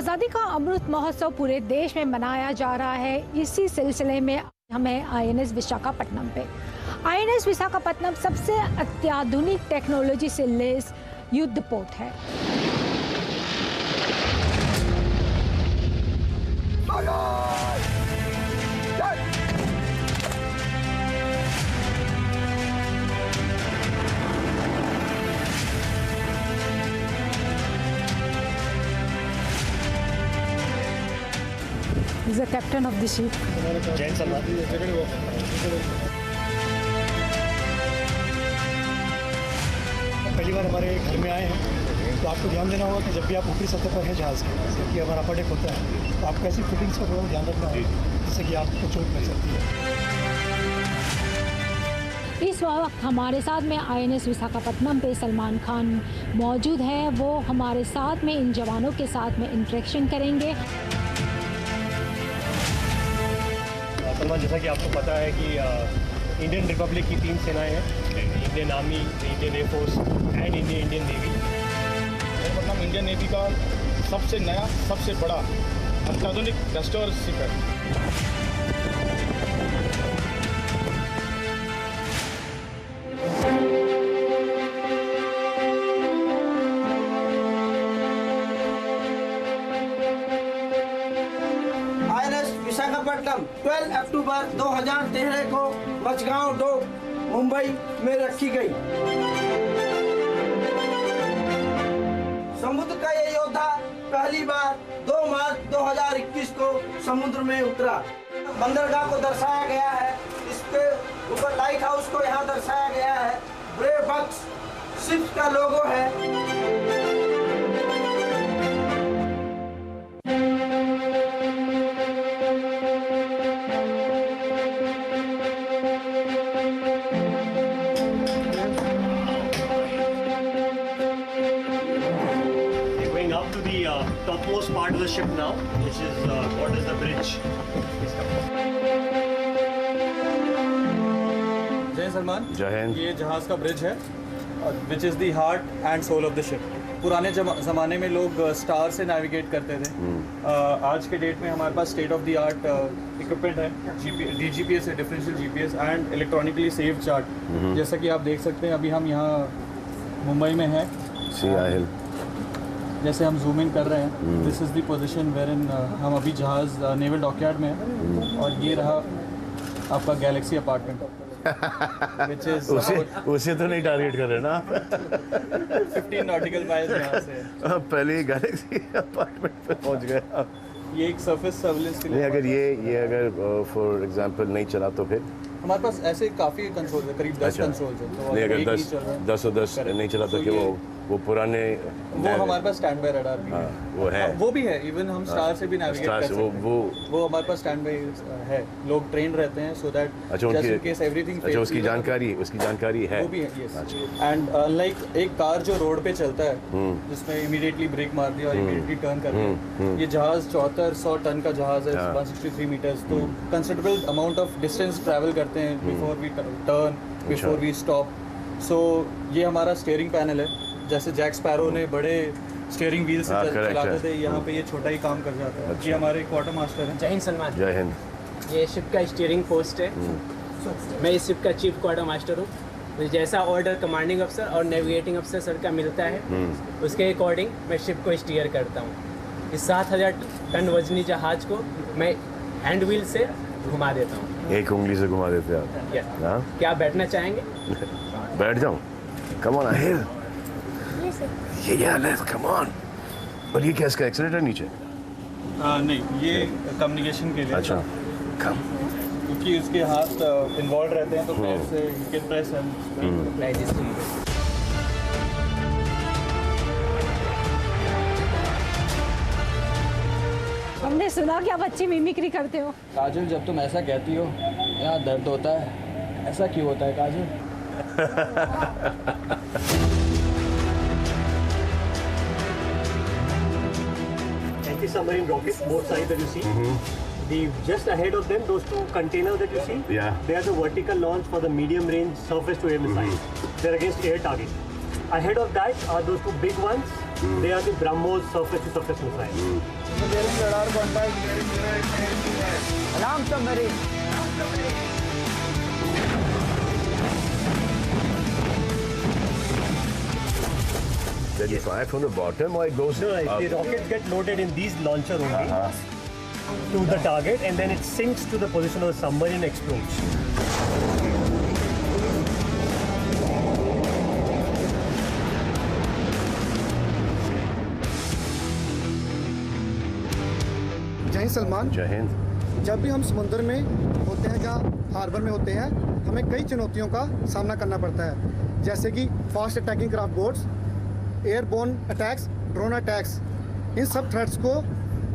आज़ादी का अमृत महोत्सव पूरे देश में मनाया जा रहा है। इसी सिलसिले में हम हैं INS विशाखापट्टनम पे। INS विशाखापट्टनम सबसे अत्याधुनिक टेक्नोलॉजी से लैस युद्ध पोत है। He's the captain of the ship. Jain Salman. पहली बार हमारे घर में आए हैं तो आपको ध्यान देना होगा कि जब भी आप ऊपरी सतह पर हैं जहाज़ के, जबकि हमारा अपर डेक होता है, तो आपको ऐसी फिटिंग्स का थोड़ा ध्यान रखना होगा जिससे कि आपको चोट लग सकती है। इस वक्त हमारे साथ में INS विशाखापट्टनम पे सलमान खान मौजूद है। वो हमारे साथ में इन जवानों के साथ में इंटरेक्शन करेंगे। सलमान, जैसा कि आपको पता है कि इंडियन रिपब्लिक की 3 सेनाएं हैं, Indian army, Indian air force and Indian navy. मतलब इंडियन नेवी का सबसे नया, सबसे बड़ा अत्याधुनिक डस्टर शिप है। विशाखापट्टनम 12 अक्टूबर 2013 को मचगांव डोक मुंबई में रखी गई। समुद्र का ये योद्धा पहली बार 2 मार्च 2021 को समुद्र में उतरा। बंदरगाह को दर्शाया गया है, इसके ऊपर लाइट हाउस को यहाँ दर्शाया गया है। ब्रेव बक्स शिप का लोगो है। Topmost part of the ship now, which is what is the bridge. जय सलमान। जय हिंद। ये जहाज़ का ब्रिज है, which is the heart and soul of the ship. पुराने ज़माने में लोग स्टार से नेविगेट करते थे। आज के डेट में हमारे पास state of the art equipment है, DGPS है, differential GPS and electronically save chart. जैसा कि आप देख सकते हैं, अभी हम यहाँ मुंबई में हैं। जैसे हम जूम इन कर रहे हैं, this is the position wherein हम अभी जहाज़ नेवल डॉकयार्ड में हैं। और ये रहा आपका गैलेक्सी अपार्टमेंट, which is उसे तो नहीं टारगेट कर रहे ना 15 नॉटिकल माइल्स यहाँ से। पहले ही गैलेक्सी अपार्टमेंट पे पहुँच गए आप। ये एक सरफेस सर्विलेंस के लिए। नहीं, अगर ये अगर फॉर एग्जांपल नहीं चला तो फिर हमारे पास ऐसे काफ़ी कंट्रोल है, करीब 10 कंट्रोल्स हैं। तो नहीं, अगर 10 नहीं चला तो कि वो पुराने वो हमारे पास स्टैंड बाय रडार भी है। वो है, वो भी है। इवन हम स्टार से भी नेविगेट कर सकते हैं। वो हमारे पास स्टैंड बाय है। लोग ट्रेन रहते हैं so that just in case everything fails. उसकी जानकारी है। वो भी है, यस। एंड लाइक एक कार जो रोड पे चलता है, जिसमें इमीडिएटली ब्रेक मार दिया और इमीडिएटली टर्न कर दिया, ये जहाज 7400 टन का जहाज है, 163 मीटर्स। तो considerable amount of distance travel करते हैं before we turn, before we stop. So ये हमारा स्टीयरिंग पैनल है। जैसे जैक स्पैरो ने बड़े स्टीयरिंग व्हील से चलाते थे, यहाँ पे ये छोटा ही काम कर जाता है। ये हमारे क्वार्टर मास्टर हैं। जय हिंद सलमान। जय हिंद। ये शिप का स्टीयरिंग पोस्ट है। मैं इस शिप का चीफ क्वार्टर मास्टर हूँ। मुझे जैसा ऑर्डर कमांडिंग अफसर और नेविगेटिंग अफसर सर का मिलता है, उसके अकॉर्डिंग मैं शिप को स्टीयर करता हूँ। इस 7000 टन वजनी जहाज को मैं हैंड व्हील से घुमा देता हूँ। एक उंगली से घुमा देते आप? हाँ? क्या आप बैठना चाहेंगे? बैठ जाऊँ? कम ऑन अहिल। ये कम ऑन। और ये क्या, इसका एक्सीलेटर नीचे? नहीं, ये कम्युनिकेशन के लिए। अच्छा, कम। क्योंकि उसके हाथ इन्वॉल्व रहते हैं तो पैर से you can press and हमने सुना कि आप अच्छी मिमिक्री करते हो। काजल, जब तुम ऐसा कहती हो यहाँ दर्द होता है। ऐसा क्यों होता है काजल? Anti-submarine rockets, both sides that you see. Just ahead of them, those 2 containers that you see, they are the vertical launch for the medium-range surface-to-air missiles. They're against air targets. Ahead of that are those 2 big ones. They are the BrahMos surface-to-surface missiles. Alarm submarine. Then you fire from the bottom or it goes No, up? the rockets get loaded in these launcher only to the target, and then it sinks to the position of the submarine and explodes. जय हिंद सलमान। जय हिंद। जब भी हम समुद्र में होते हैं, जहाँ हार्बर में होते हैं, हमें कई चुनौतियों का सामना करना पड़ता है, जैसे कि fast attacking craft boats, airborne attacks, drone attacks. इन सब थ्रेट्स को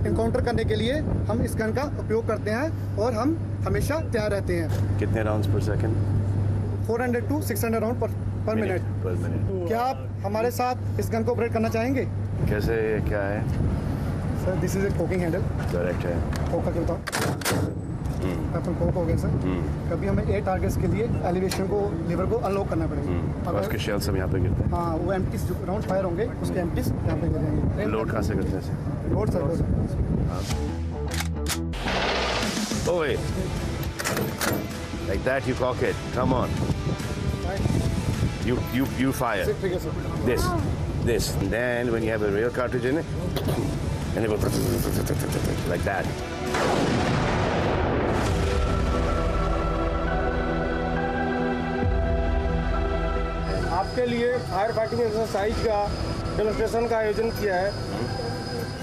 इनकाउंटर करने के लिए हम इस गन का उपयोग करते हैं और हम हमेशा तैयार रहते हैं। कितने राउंड्स पर सेकंड? 400 to 600 राउंड पर मिनट। पर मिनट। क्या आप हमारे साथ इस गन को ऑपरेट करना चाहेंगे? कैसे, क्या है? Sir this is a coking handle. Correct है। कोक का क्या अपन कोक हो गया सर। कभी हमें 8 टारगेट्स के लिए एलिवेशन को लीवर को अनलॉक करना पड़ेगा। और उसके शेल सब यहाँ पे गिरते हैं। हाँ, वो एम्प्टीज राउंड फायर होंगे, उसके एम्प्टीज यहाँ पे गिर जाएंगे। लोड कहाँ से करते हैं इसे? Load sir. ओए, like that you cock it. Come on. You fire. ठीक है sir. This. And then when you have a real cartridge in it, and it will like that. आपके लिए फायर फाइटिंग एक्सरसाइज का demonstration का आयोजन किया है।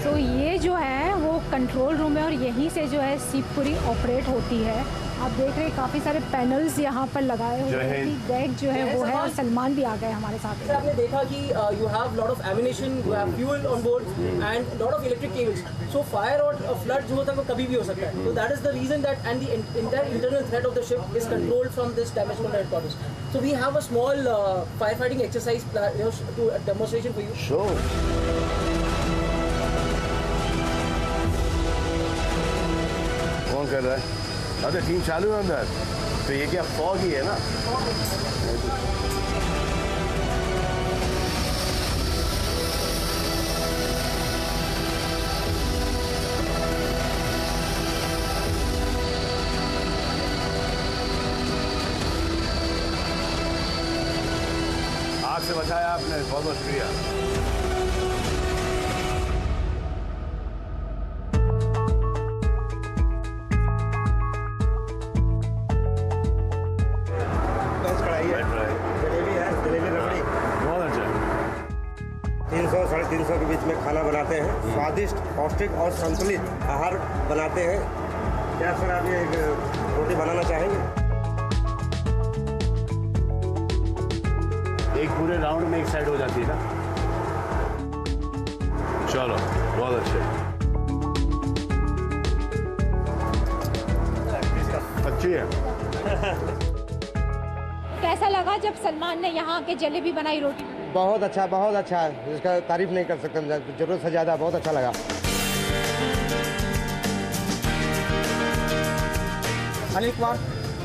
तो ये जो है वो कंट्रोल रूम है और यहीं से जो है शिप पूरी ऑपरेट होती है। आप देख रहे हैं काफ़ी सारे पैनल्स यहाँ पर लगाए हुए हैं। डेक जो है वो है और सलमान भी आ गए हमारे साथ। आपने देखा कि you have lot of ammunition, you have fuel on board and lot of electric cables. So fire और फ्लड जो होता है वो कभी भी हो सकता है। तो that is the reason that and the entire internal threat of the ship is controlled from this damage control headquarters. So we have a small firefighting exercise to demonstration for you. Sure. कौन कर रहा है? अरे team चालू है अंदर। तो ये क्या फॉग ही है ना? आग से बचाया आपने, बहुत बहुत शुक्रिया। जलेबी है, जलेबी रबड़ी। बहुत अच्छा। 300-350 के बीच में खाना बनाते हैं। स्वादिष्ट, पौष्टिक और संतुलित आहार बनाते हैं। क्या सर आप ये रोटी बनाना चाहेंगे? एक पूरे राउंड में एक साइड हो जाती है ना। चलो, बहुत अच्छे। अच्छी है। कैसा लगा जब सलमान ने यहाँ के जलेबी बनाई रोटी? बहुत अच्छा, बहुत अच्छा। इसका तारीफ नहीं कर सकते, जरूरत से ज़्यादा। बहुत अच्छा लगा। अनिल कुमार,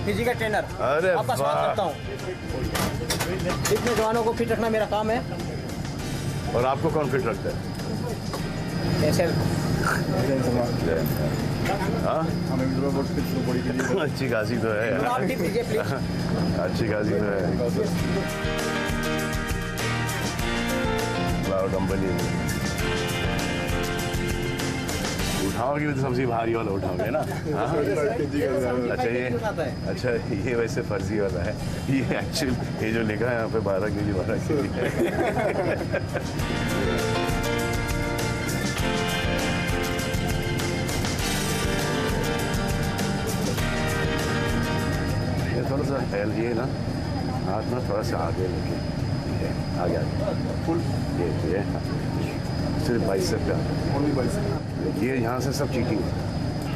फिजी का ट्रेनर। अरे आपका स्वागत करता हूँ। इतने जवानों को फिट रखना मेरा काम है। और आपको कौन फिट रखता है? ऐसे हाँ? अच्छी खासी तो है यार। आप टिप दीजिए प्लीज। अच्छी खासी तो है। कंपनी उठाओगे तो सबसे भारी वाला उठाओगे ना। अच्छा ये वैसे फर्जी वाला है। ये एक्चुअल ये जो लिखा है यहाँ पे 12 केजी 12 केजी। थोड़ा सा हेल ये ना हाथ ना थोड़ा सा आगे लेके आगे फुल ये सिर्फ बाइसेप का। ये यहाँ से सब चीटिंग है,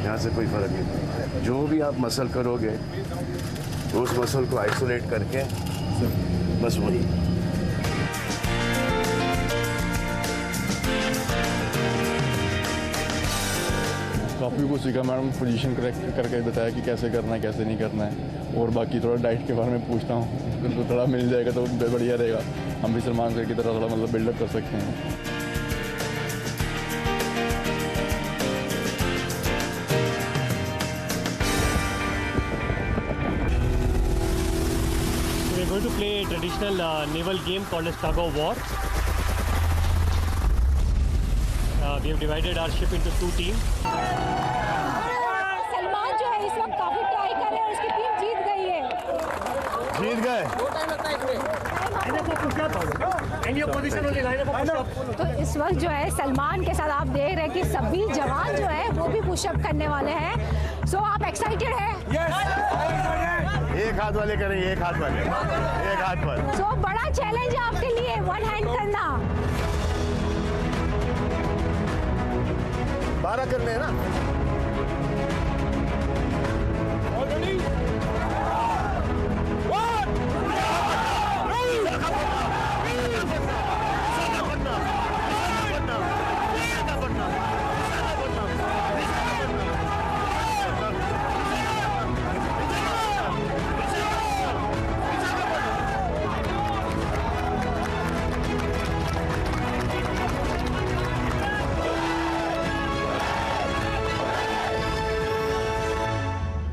यहाँ से कोई फ़र्क नहीं। जो भी आप मसल करोगे उस मसल को आइसोलेट करके बस वही। काफ़ी कुछ सीखा मैडम। पोजीशन करेक्ट करके बताया कि कैसे करना है कैसे नहीं करना है। और बाकी थोड़ा डाइट के बारे में पूछता हूँ, तो थोड़ा मिल जाएगा तो बढ़िया रहेगा। हम भी सलमान सर की तरह थोड़ा मतलब बिल्डअप कर सकते हैं। going to play a traditional naval game called as tug of war. We have divided our ship into 2 teams. Salman जो है इस वक्त काफी ट्राई कर रहे हैं और उसकी टीम जीत गई है। जीत गए। तो इस वक्त जो है सलमान के साथ आप देख रहे हैं कि सभी जवान जो है वो भी पुशअप करने वाले हैं। सो आप एक्साइटेड हैं? एक हाथ वाले करेंगे, एक हाथ वाले, एक हाथ पर। सो बड़ा चैलेंज है आपके लिए 1 हैंड करना। 12 करने हैं ना?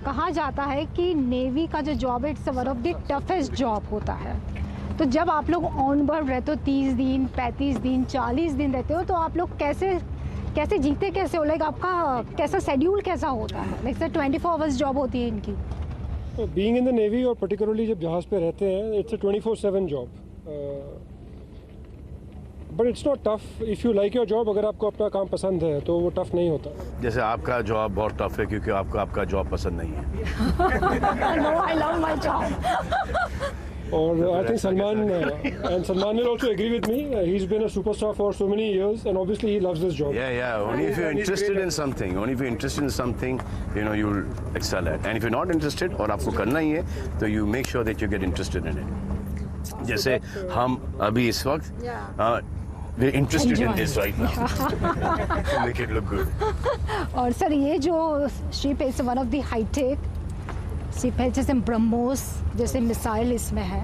कहा जाता है कि नेवी का जो जॉब है it's one of the toughest job होता है। तो जब आप लोग ऑन बोर्ड रहते हो 30 दिन 35 दिन 40 दिन रहते हो तो आप लोग कैसे जीते कैसे हो? लाइक आपका कैसा शेड्यूल कैसा होता है? लाइक सर 24 आवर्स जॉब होती है इनकी। बीइंग इन द नेवी और पर्टिकुलरली जब जहाज़ पे रहते हैं it's a 24/7 job. But it's not tough if you like your job. अगर आपको अपना काम पसंद है तो वो टफ नहीं होता। जैसे आपका जॉब बहुत टफ है क्योंकि आपको आपका जॉब पसंद नहीं है। No I love my job. और I think Salman will also agree with me. He's been a superstar for so many years and obviously he loves this job. Yeah. Only if you're interested in something, you know, you'll excel at. And if you're not interested और आपको करना ही है तो you make sure that you get interested in it. जैसे हम अभी इस वक्त we're interested in this right now to make it look good. और सर ये जो शिप है it's one of the hi-tech ship है जैसे ब्रह्मोस जैसे मिसाइल इसमें है।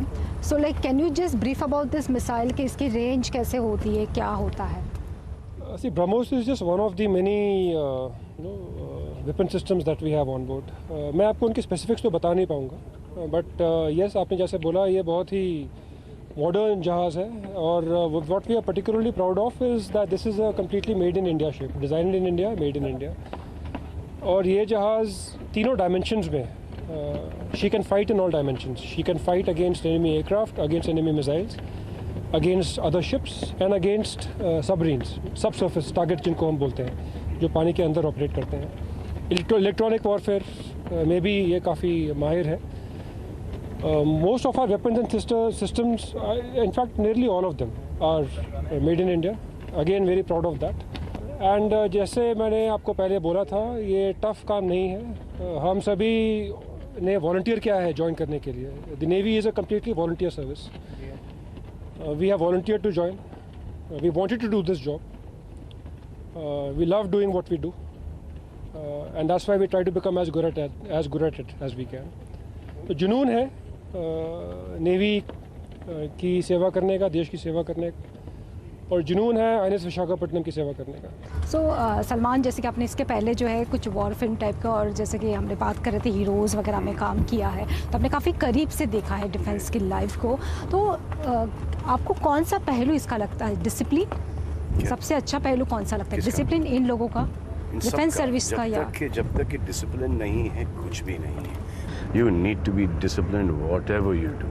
So like can you just brief about this missile कि इसकी रेंज कैसे होती है, क्या होता है? See, BrahMos is just one of the many weapon systems that we have on board. मैं आपको उनके स्पेसिफिक्स तो बता नहीं पाऊँगा बट यस आपने जैसे बोला ये बहुत ही मॉडर्न जहाज़ है और what we are particularly proud of is that this is a completely made in India ship, designed in India, made in India. और ये जहाज़ तीनों डायमेंशंस में she can fight in all dimensions. She can fight against enemy aircraft, against enemy missiles, against other ships and against submarines, sub surface target जिनको हम बोलते हैं, जो पानी के अंदर ऑपरेट करते हैं। इलेक्ट्रॉनिक वॉरफेयर में भी ये काफ़ी माहिर है। Most of our weapons and systems, in fact nearly all of them are made in India. Again very proud of that. And जैसे मैंने आपको पहले बोला था ये टफ काम नहीं है। हम सभी ने वॉलंटियर किया है ज्वाइन करने के लिए। The Navy is a completely volunteer service. We have volunteered to join. We wanted to do this job. We love doing what we do. And that's why we try to become as good at it as we can. तो जुनून है navy की सेवा करने का, देश की सेवा करने का, और जुनून है INS विशाखापट्टनम की सेवा करने का। सो सलमान जैसे कि आपने इसके पहले जो है कुछ वॉर फिल्म टाइप का और जैसे कि हमने बात कर रहे थे हीरोज़ वगैरह में काम किया है तो आपने काफ़ी करीब से देखा है डिफेंस की लाइफ को। तो आपको कौन सा पहलू इसका लगता है? डिसिप्लिन सबसे अच्छा पहलू कौन सा लगता है? डिसिप्लिन इन लोगों का, डिफेंस सर्विस का? या जब तक कि डिसिप्लिन नहीं है कुछ भी नहीं है। You need to be disciplined whatever you do.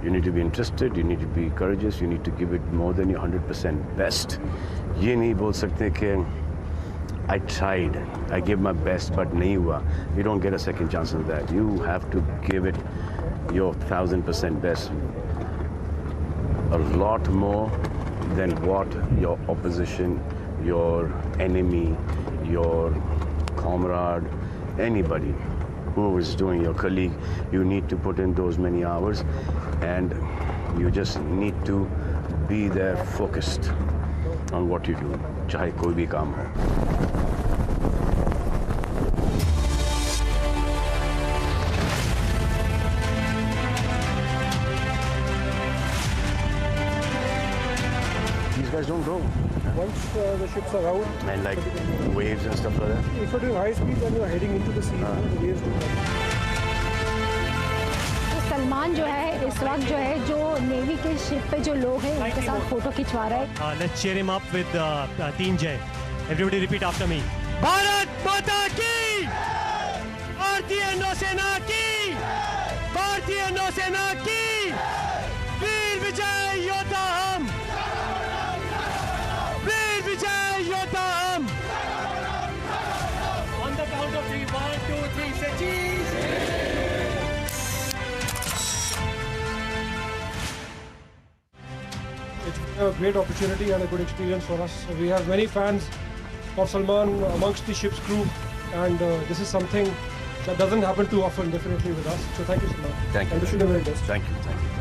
You need to be interested, you need to be courageous, you need to give it more than your 100% best. ये नहीं बोल सकते कि I tried, I gave my best but नहीं हुआ. You don't get a second chance on that. You have to give it your 1000% best. A lot more than what your opposition, your enemy, your comrade, anybody who is doing, your colleague, you need to put in those many hours and you just need to be there focused on what you do, चाहे कोई भी काम हो। These guys don't go. Once the ships are out and like waves and stuff like that. If you're doing high speed then you're heading into the sea, the waves don't come. तो सलमान सलमान जो है इस वक्त जो है जो navy के ship पे जो लोग हैं उनके साथ फोटो खिंचवा रहे हैं। Let's cheer him up with Teen Jai. Everybody repeat after me. Bharat माता की, भारतीय नौसेना की, भारतीय नौसेना की, वीर विजय योद्धा हम, वीर विजय योद्धा हम। On the count of 3, 1, 2, 3, say cheese. It's a great opportunity and a good experience for us. We have many fans of Salman amongst the ship's crew, and this is something that doesn't happen too often, definitely with us. So thank you, Salman. Thank you. And wish you the very best. Thank you.